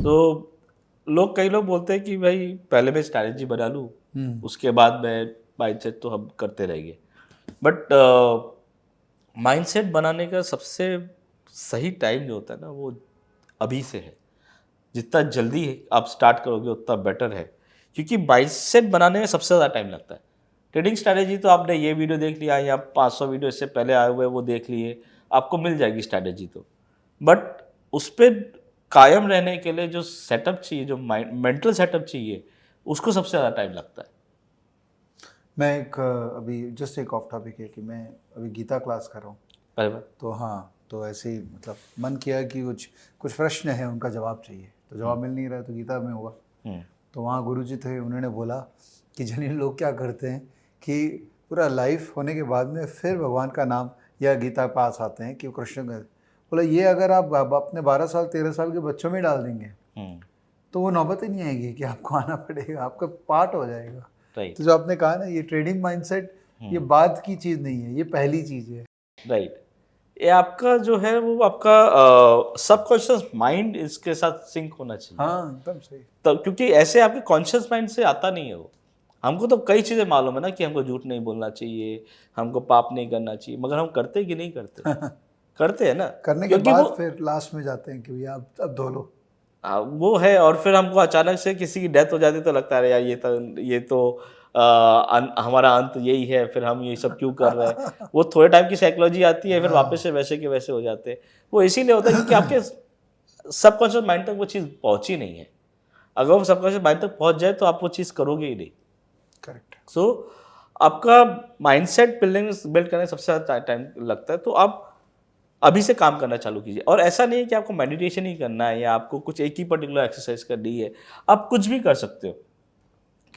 तो कई लोग बोलते हैं कि भाई पहले मैं स्ट्रैटेजी बना लूँ, उसके बाद मैं माइंडसेट तो हम करते रहेंगे। बट माइंडसेट बनाने का सबसे सही टाइम जो होता है ना, वो अभी से है। जितना जल्दी आप स्टार्ट करोगे उतना बेटर है, क्योंकि माइंडसेट बनाने में सबसे ज़्यादा टाइम लगता है। ट्रेडिंग स्ट्रैटेजी तो आपने ये वीडियो देख लिया या 500 वीडियो इससे पहले आए हुए वो देख लिए, आपको मिल जाएगी स्ट्रैटेजी तो। बट उस पर कायम रहने के लिए जो सेटअप चाहिए, जो मेंटल सेटअप चाहिए, उसको सबसे ज़्यादा टाइम लगता है। मैं अभी जस्ट एक ऑफ टॉपिक है कि मैं अभी गीता क्लास कर रहा हूँ। अरे वाह। तो हाँ, तो ऐसे ही मतलब मन किया कि कुछ प्रश्न है, उनका जवाब चाहिए, तो जवाब मिल नहीं रहा है, तो गीता में हुआ। तो वहाँ गुरुजी थे, उन्होंने बोला कि जनिए लोग क्या करते हैं कि पूरा लाइफ होने के बाद में फिर भगवान का नाम या गीता पास आते हैं कि कृष्ण का। बोला ये अगर आप अपने 12 साल 13 साल के बच्चों में डाल देंगे तो वो नौबत ही नहीं आएगी कि आपको आना पड़ेगा, आपका पार्ट हो जाएगा। तो जो आपने कहा ना, ये ट्रेडिंग माइंडसेट ये बाद की चीज़ नहीं है, ये पहली चीज़ है। राइट। ये आपका जो है वो आपका सबकॉन्शियस माइंड इसके साथ सिंक होना चाहिए। हाँ, एकदम सही। तब क्योंकि ऐसे आपके कॉन्शियस माइंड से आता नहीं है वो। हमको तो कई चीज़ें मालूम है ना कि हमको झूठ नहीं बोलना चाहिए, हमको पाप नहीं करना चाहिए, मगर हम करते कि नहीं करते? करते हैं ना। करने के क्योंकि बाद वो फिर लास्ट में जाते हैं कि भैया अब धो लो। वो है। और फिर हमको अचानक से किसी की डेथ हो जाती तो लगता है यार ये तो हमारा अंत यही है, फिर हम ये सब क्यों कर रहे हैं। वो थोड़े टाइम की साइकोलॉजी आती है, फिर वापस से वैसे के वैसे हो जाते हैं। वो इसीलिए होता है क्योंकि आपके सबकॉन्शियस माइंड तक वो चीज़ पहुंची नहीं है। अगर वो सबकॉन्शियस माइंड तक पहुंच जाए तो आप वो चीज़ करोगे ही नहीं। करेक्ट। सो आपका माइंडसेट बिल्ड करने में सबसे ज़्यादा टाइम लगता है, तो आप अभी से काम करना चालू कीजिए। और ऐसा नहीं है कि आपको मेडिटेशन ही करना है या आपको कुछ एक ही पर्टिकुलर एक्सरसाइज करनी है, आप कुछ भी कर सकते हो।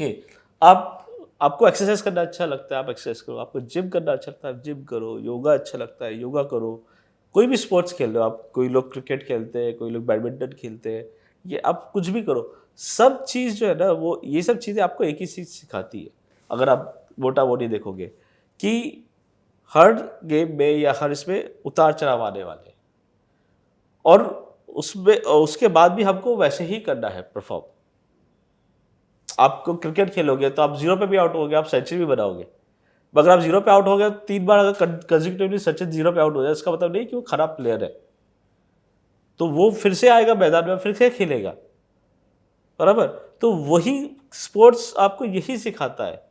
कि आपको एक्सरसाइज करना अच्छा लगता है, आप एक्सरसाइज करो। आपको जिम करना अच्छा लगता है, आप जिम करो। योगा अच्छा लगता है, योगा करो। कोई भी स्पोर्ट्स खेल लो आप, कोई लोग क्रिकेट खेलते हैं, कोई लोग बैडमिंटन खेलते हैं, ये आप कुछ भी करो। सब चीज़ जो है ना, वो ये सब चीज़ें आपको एक ही चीज़ सिखाती है। अगर आप मोटा मोटी देखोगे कि हर गेम में या हर इसमें उतार चढ़ाव आने वाले हैं, और उसमें उसके बाद भी हमको वैसे ही करना है परफॉर्म। आपको क्रिकेट खेलोगे तो आप 0 पे भी आउट होगे, आप सेंचुरी भी बनाओगे। मगर आप 0 पे आउट हो गए 3 बार, अगर कंसेक्यूटिवली सचिन 0 पे आउट हो जाए, इसका मतलब नहीं कि वो खराब प्लेयर है। तो वो फिर से आएगा मैदान में, फिर से खेलेगा, बराबर। तो वही स्पोर्ट्स आपको यही सिखाता है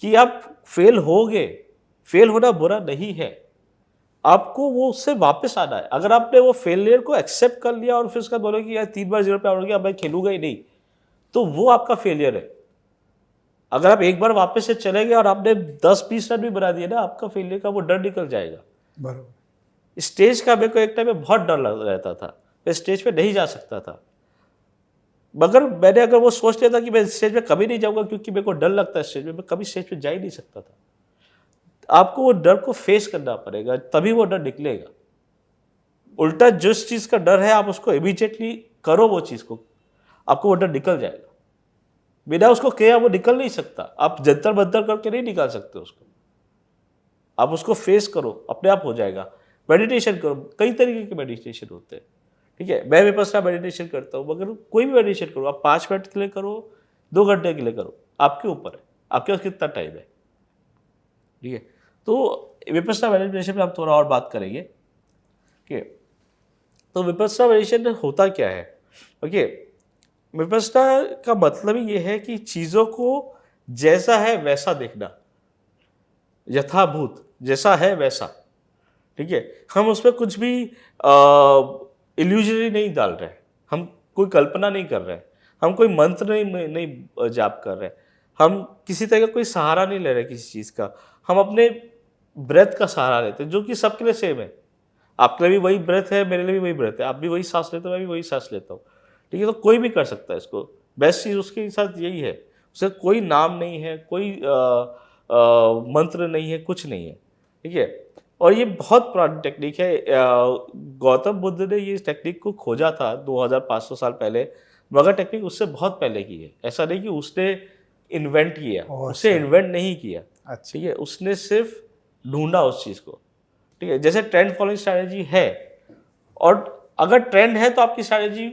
कि आप फेल होगे, फेल होना बुरा नहीं है, आपको वो उससे वापस आना है। अगर आपने वो फेलियर को एक्सेप्ट कर लिया और फिर उसका बोलोगे कि यार 3 बार 0 पे आउट हो गया, अब मैं खेलूंगा ही नहीं, तो वो आपका फेलियर है। अगर आप एक बार वापस से चले गए और आपने 10-20 रन भी बना दिए ना, आपका फेलियर का वो डर निकल जाएगा। बराबर। स्टेज का मेरे को एक टाइम में बहुत डर लग रहता था, मैं स्टेज पे नहीं जा सकता था। मगर मैंने अगर वो सोच लिया था कि मैं स्टेज पे कभी नहीं जाऊंगा क्योंकि मेरे को डर लगता है स्टेज पे, मैं कभी स्टेज पे जा ही नहीं सकता था। आपको वो डर को फेस करना पड़ेगा, तभी वो डर निकलेगा। उल्टा जिस चीज़ का डर है आप उसको इमीडिएटली करो, वो चीज़ को, आपको वो डर निकल जाएगा। बिना उसको किया वो निकल नहीं सकता। आप जंतर मंतर करके नहीं निकाल सकते उसको। आप उसको फेस करो, अपने आप हो जाएगा। मेडिटेशन करो, कई तरीके के मेडिटेशन होते हैं, ठीक है। मैं विपस्सना मेडिटेशन करता हूँ, मगर कोई भी मेडिटेशन करो, आप 5 मिनट के लिए करो, 2 घंटे के लिए करो, आपके ऊपर है, आपके पास कितना टाइम है, ठीक है। तो विपस्सना मेडिटेशन में हम थोड़ा और बात करेंगे, ठीक है। तो विपस्सना मेडिटेशन में होता क्या है, ओके। विपस्सना का मतलब ही ये है कि चीज़ों को जैसा है वैसा देखना, यथाभूत, जैसा है वैसा, ठीक है। हम उसमें कुछ भी इल्यूजनरी नहीं डाल रहे, हम कोई कल्पना नहीं कर रहे, हम कोई मंत्र नहीं जाप कर रहे, हम किसी तरह का कोई सहारा नहीं ले रहे किसी चीज़ का। हम अपने ब्रेथ का सहारा लेते हैं, जो कि सबके लिए सेम है। आपके लिए भी वही ब्रेथ है, मेरे लिए भी वही ब्रेथ है, आप भी वही सांस लेते हो, मैं भी वही सांस लेता हूँ, ठीक है। तो कोई भी कर सकता है इसको। बेस्ट चीज़ उसके साथ यही है, उसका कोई नाम नहीं है, कोई मंत्र नहीं है, कुछ नहीं है, ठीक है। और ये बहुत पुरानी टेक्निक है। गौतम बुद्ध ने ये टेक्निक को खोजा था 2500 साल पहले, मगर टेक्निक उससे बहुत पहले की है। ऐसा नहीं कि उसने इन्वेंट किया, उसने इन्वेंट नहीं किया, ठीक है। उसने सिर्फ ढूंढा उस चीज़ को, ठीक है। जैसे ट्रेंड फॉलोइंग स्ट्रैटेजी है, और अगर ट्रेंड है तो आपकी स्ट्रैटेजी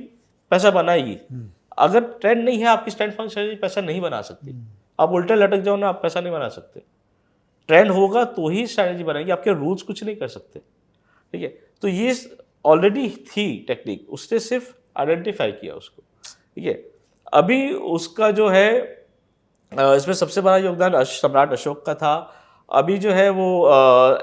पैसा बनाएगी। अगर ट्रेंड नहीं है, आपकी स्ट्रेंथ फंक्शन पैसा नहीं बना सकती। आप उल्टे लटक जाओ ना, आप पैसा नहीं बना सकते। ट्रेंड होगा तो ही स्ट्रैटेजी बनाएगी, आपके रूल्स कुछ नहीं कर सकते। ठीक है, तो ये ऑलरेडी थी टेक्निक, उसने सिर्फ आइडेंटिफाई किया उसको। ठीक है, अभी उसका जो है इसमें सबसे बड़ा योगदान सम्राट अशोक का था। अभी जो है वो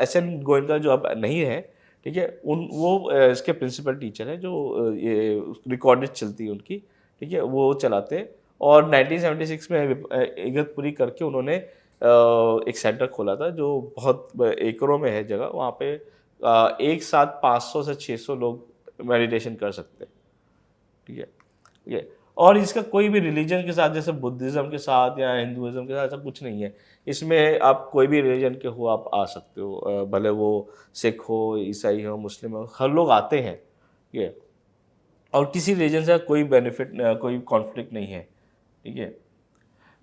SN गोयनका जो अब नहीं है, ठीक है, वो इसके प्रिंसिपल टीचर है, जो ये रिकॉर्डेड चलती है उनकी। ठीक है, वो चलाते हैं। और 1976 में इगतपुरी करके उन्होंने एक सेंटर खोला था, जो बहुत एकड़ों में है जगह। वहाँ पे एक साथ 500 से 600 लोग मेडिटेशन कर सकते हैं। ठीक है, ठीक है। और इसका कोई भी रिलीजन के साथ, जैसे बुद्धिज़्म के साथ या हिंदुज़्म के साथ, ऐसा कुछ नहीं है। इसमें आप कोई भी रिलीजन के हो, आप आ सकते हो, भले वो सिख हो, ईसाई हो, मुस्लिम हो, हर लोग आते हैं। ठीक है, और किसी रिलीजन से कोई बेनिफिट, कोई कॉन्फ्लिक्ट नहीं है। ठीक है,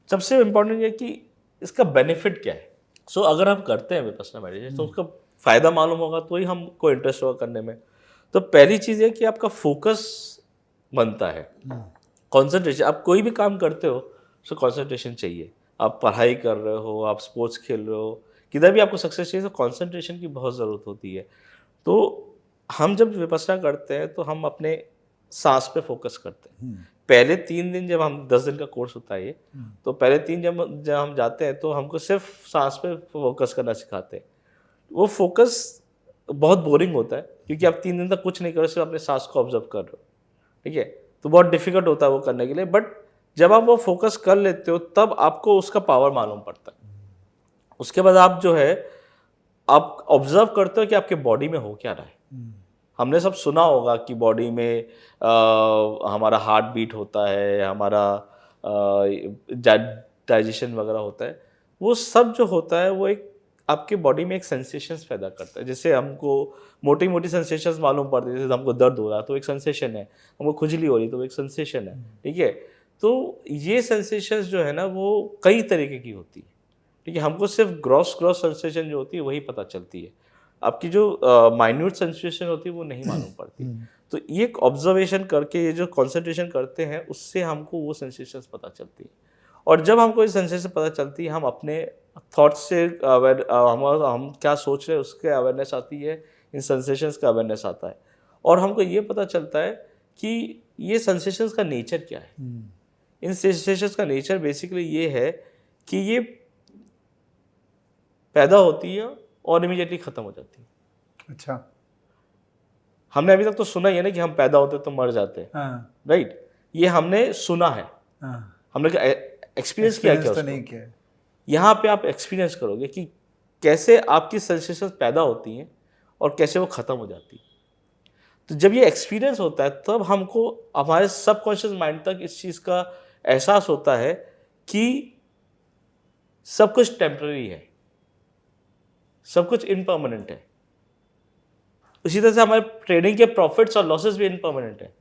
सबसे इम्पोर्टेंट ये कि इसका बेनिफिट क्या है। सो अगर हम करते हैं विपस्सना मेडिटेशन तो उसका फ़ायदा मालूम होगा, तो ही हमको इंटरेस्ट होगा करने में। तो पहली चीज़ है कि आपका फोकस बनता है, कंसंट्रेशन। आप कोई भी काम करते हो तो कंसंट्रेशन चाहिए। आप पढ़ाई कर रहे हो, आप स्पोर्ट्स खेल रहे हो, किधर भी आपको सक्सेस चाहिए तो कंसंट्रेशन की बहुत ज़रूरत होती है। तो हम जब विपस्सना करते हैं तो हम अपने सांस पे फोकस करते हैं। पहले 3 दिन, जब हम 10 दिन का कोर्स होता है ये, तो पहले 3 जब हम जाते हैं तो हमको सिर्फ सांस पे फोकस करना सिखाते हैं। वो फोकस बहुत बोरिंग होता है, क्योंकि आप 3 दिन तक कुछ नहीं कर रहे, सिर्फ अपने सांस को ऑब्जर्व कर रहे हो। ठीक है, तो बहुत डिफिकल्ट होता है वो करने के लिए। बट जब आप वो फोकस कर लेते हो तब आपको उसका पावर मालूम पड़ता है। उसके बाद आप जो है, आप ऑब्जर्व करते हो कि आपके बॉडी में हो क्या रहा है। हमने सब सुना होगा कि बॉडी में हमारा हार्ट बीट होता है, हमारा डाइजेशन वगैरह होता है। वो सब जो होता है वो एक आपके बॉडी में एक सेंसेशंस पैदा करता है। जैसे हमको मोटी मोटी सेंसेशंस मालूम पड़ती है, जैसे हमको दर्द हो रहा है तो एक सेंसेशन है, हमको खुजली हो रही तो एक सेंसेशन है। ठीक है, तो ये सेंसेशंस जो है ना, वो कई तरीके की होती है। ठीक है, हमको सिर्फ ग्रॉस सेंसेशन जो होती है वही पता चलती है। आपकी जो माइन्यूट सेंसेशन होती है वो नहीं मालूम पड़ती। तो ये एक ऑब्जर्वेशन करके, ये जो कंसंट्रेशन करते हैं, उससे हमको वो सेंसेशंस पता चलती है। और जब हमको ये सेंसेशन पता चलती है, हम अपने थॉट्स से हम क्या सोच रहे हैं उसके अवेयरनेस आती है, इन सेंसेशंस का अवेयरनेस आता है। और हमको ये पता चलता है कि ये सेंसेशंस का नेचर क्या है। इन सेंसेशंस का नेचर बेसिकली ये है कि ये पैदा होती है और इमीडिएटली ख़त्म हो जाती है। अच्छा, हमने अभी तक तो सुना ही है ना कि हम पैदा होते तो मर जाते हैं। हाँ, राइट, ये हमने सुना है, हाँ, हमने एक्सपीरियंस किया क्या तो उसको? नहीं किया है। यहाँ पे आप एक्सपीरियंस करोगे कि कैसे आपकी सेंसेशंस पैदा होती हैं और कैसे वो ख़त्म हो जाती है। तो जब ये एक्सपीरियंस होता है तब हमको हमारे सबकॉन्शियस माइंड तक इस चीज़ का एहसास होता है कि सब कुछ टेम्पररी है, सब कुछ इनपर्मानेंट है। उसी तरह से हमारे ट्रेडिंग के प्रॉफिट्स और लॉसेस भी इनपर्मानेंट है।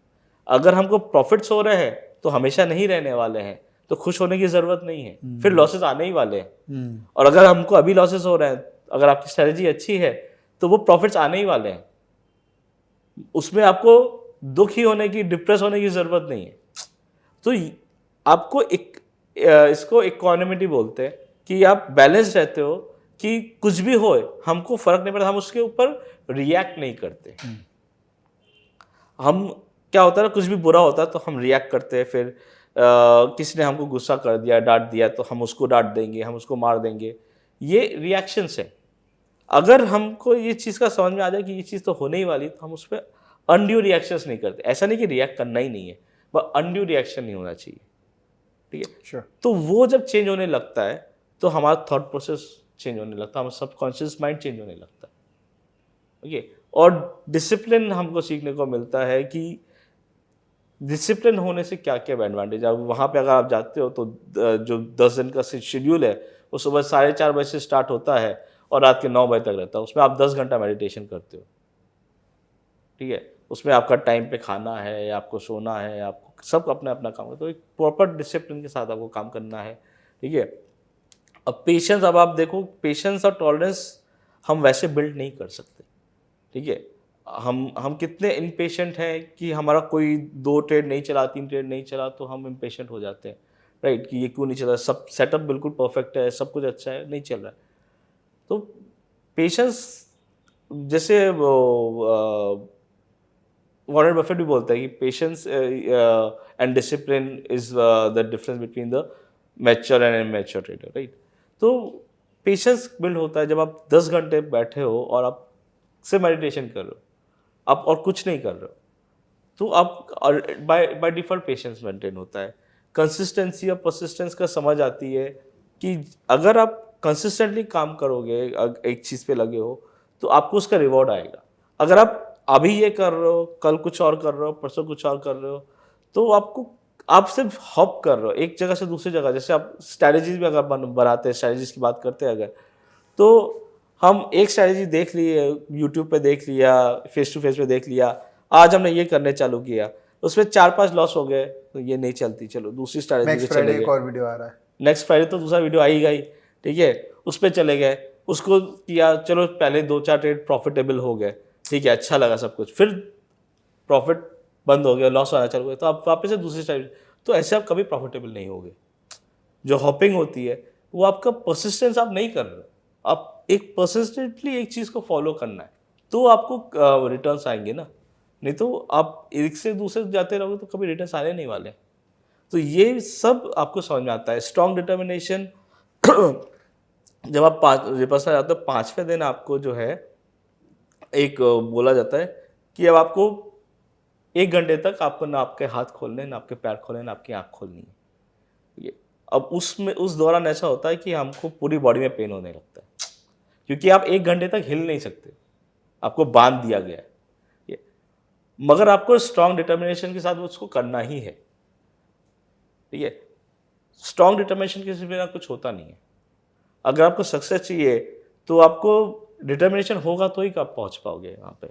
अगर हमको प्रॉफिट्स हो रहे हैं तो हमेशा नहीं रहने वाले हैं, तो खुश होने की ज़रूरत नहीं है, फिर लॉसेस आने ही वाले हैं। और अगर हमको अभी लॉसेस हो रहे हैं, अगर आपकी स्ट्रेटजी अच्छी है तो वो प्रॉफिट्स आने ही वाले हैं। उसमें आपको दुखी होने की, डिप्रेस होने की ज़रूरत नहीं है। तो आपको इसको इक्वानिमिटी बोलते हैं, कि आप बैलेंस रहते हो, कि कुछ भी हो हमको फ़र्क नहीं पड़ता, हम उसके ऊपर रिएक्ट नहीं करते। हम क्या होता है ना, कुछ भी बुरा होता है तो हम रिएक्ट करते हैं। फिर किसी ने हमको गुस्सा कर दिया, डांट दिया, तो हम उसको डांट देंगे, हम उसको मार देंगे। ये रिएक्शंस है। अगर हमको ये चीज़ का समझ में आ जाए कि ये चीज़ तो होने ही वाली, तो हम उस पर अनड्यू रिएक्शंस नहीं करते। ऐसा नहीं कि रिएक्ट करना ही नहीं है, बट अनड्यू रिएक्शन नहीं होना चाहिए। ठीक है, Sure. तो वो जब चेंज होने लगता है तो हमारा थॉट प्रोसेस चेंज होने लगता है, हमारा सबकॉन्शियस माइंड चेंज होने लगता है। ओके, और डिसिप्लिन हमको सीखने को मिलता है कि डिसिप्लिन होने से क्या क्या एडवांटेज है। अब वहाँ पे अगर आप जाते हो तो जो 10 दिन का शेड्यूल है वो सुबह 4:30 बजे से स्टार्ट होता है और रात के 9 बजे तक रहता है। उसमें आप 10 घंटा मेडिटेशन करते हो। ठीक है, उसमें आपका टाइम पे खाना है, आपको सोना है, आपको सब अपना अपना काम है। तो एक प्रॉपर डिसिप्लिन के साथ आपको काम करना है। ठीक है, अब पेशेंस, अब आप देखो, पेशेंस और टॉलरेंस हम वैसे बिल्ड नहीं कर सकते। ठीक है, हम कितने इम्पेशेंट हैं कि हमारा कोई 2 ट्रेड नहीं चला, 3 ट्रेड नहीं चला तो हम इम्पेशेंट हो जाते हैं, राइट? कि ये क्यों नहीं चला, सब सेटअप बिल्कुल परफेक्ट है, सब कुछ अच्छा है, नहीं चल रहा है। तो पेशेंस, जैसे वो वॉरेन बफेट भी बोलता है कि patience and discipline is the difference between the mature and immature trader, right? तो पेशेंस बिल्ड होता है जब आप 10 घंटे बैठे हो और आप सिर्फ मेडिटेशन कर रहे हो, आप और कुछ नहीं कर रहे हो, तो आप बाय डिफॉल्ट पेशेंस मेंटेन होता है। कंसिस्टेंसी और परसिस्टेंस का समझ आती है कि अगर आप कंसिस्टेंटली काम करोगे, एक चीज़ पे लगे हो, तो आपको उसका रिवॉर्ड आएगा। अगर आप अभी ये कर रहे हो, कल कुछ और कर रहे हो, परसों कुछ और कर रहे हो, तो आप सिर्फ हॉप कर रहे हो एक जगह से दूसरी जगह। जैसे आप स्ट्रैटेजीज भी अगर बनाते हैं, स्ट्रैटेजीज की बात करते हैं अगर, तो हम एक स्ट्रैटेजी देख लिए, यूट्यूब पे देख लिया, फेस टू फेस पे देख लिया, आज हमने ये करने चालू किया, उसमें 4-5 लॉस हो गए, तो ये नहीं चलती, चलो दूसरी स्ट्रैटेजी पे नेक्स्ट चले फ्राइडे गए। एक और वीडियो आ रहा है, नेक्स्ट फ्राइडे तो दूसरा वीडियो आई गई, ठीक है, उस पर चले गए, उसको किया, चलो पहले 2-4 ट्रेड प्रॉफिटेबल हो गए, ठीक है, अच्छा लगा सब कुछ, फिर प्रॉफिट बंद हो गया, लॉस आना चालू हो गया, तो आप वापस से दूसरी स्ट्रैटेजी, तो ऐसे आप कभी प्रॉफिटेबल नहीं होगे। जो हॉपिंग होती है वो आपका परसिस्टेंस आप नहीं कर रहे हो, आप एक परसिस्टेंटली एक चीज़ को फॉलो करना है, तो आपको रिटर्न्स आएंगे ना, नहीं तो आप एक से दूसरे जाते रहोगे तो कभी रिटर्न्स आने नहीं वाले। तो ये सब आपको समझ में आता है। स्ट्रॉन्ग डिटर्मिनेशन जब आप विपश्यना जाते हो, 5वें दिन आपको जो है एक बोला जाता है कि अब आपको 1 घंटे तक आपको ना आपके हाथ खोलने, ना आपके पैर खोलने, ना आपकी आँख खोलनी है। ये अब उसमें उस दौरान ऐसा होता है कि हमको पूरी बॉडी में पेन होने लगता है, क्योंकि आप 1 घंटे तक हिल नहीं सकते, आपको बांध दिया गया है। ये मगर आपको स्ट्रॉन्ग डिटर्मिनेशन के साथ उसको करना ही है, ठीक है? स्ट्रॉन्ग डिटर्मिनेशन के बिना कुछ होता नहीं है। अगर आपको सक्सेस चाहिए तो आपको डिटर्मिनेशन होगा तो ही आप पहुंच पाओगे वहाँ पे।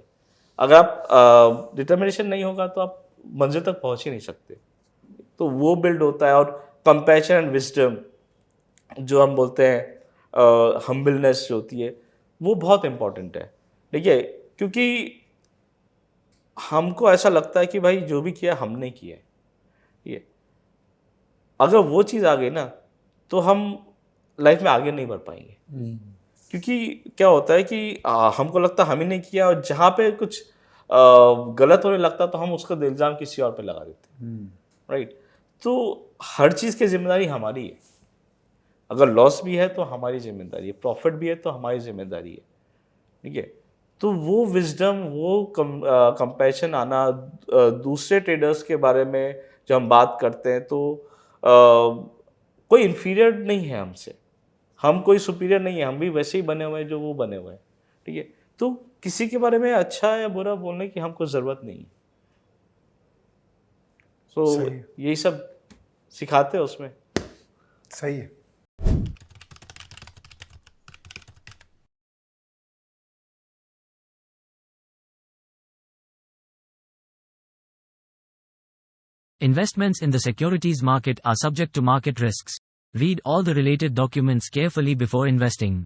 अगर आप डिटर्मिनेशन नहीं होगा तो आप मंजिल तक पहुंच ही नहीं सकते। तो वो बिल्ड होता है। और कंपैशन एंड विजडम जो हम बोलते हैं, हम्बलनेस जो होती है, वो बहुत इंपॉर्टेंट है, ठीक है? क्योंकि हमको ऐसा लगता है कि भाई जो भी किया हमने किया है, ये अगर वो चीज़ आ गई ना तो हम लाइफ में आगे नहीं बढ़ पाएंगे। क्योंकि क्या होता है कि हमको लगता है हम ही नहीं किया, और जहाँ पे कुछ गलत होने लगता तो हम उसका इल्ज़ाम किसी और पे लगा देते हैं, राइट? तो हर चीज़ की जिम्मेदारी हमारी है। अगर लॉस भी है तो हमारी जिम्मेदारी है, प्रॉफिट भी है तो हमारी जिम्मेदारी है, ठीक है? तो वो विजडम, वो कंपैशन आना, दूसरे ट्रेडर्स के बारे में जब हम बात करते हैं तो कोई इन्फीरियर नहीं है हमसे, हम कोई सुपीरियर नहीं है, हम भी वैसे ही बने हुए हैं जो वो बने हुए हैं, ठीक है? तो किसी के बारे में अच्छा या बुरा बोलने की हमको ज़रूरत नहीं है। सो यही सब सिखाते हैं उसमें। सही है। Investments in the securities market are subject to market risks. Read all the related documents carefully before investing.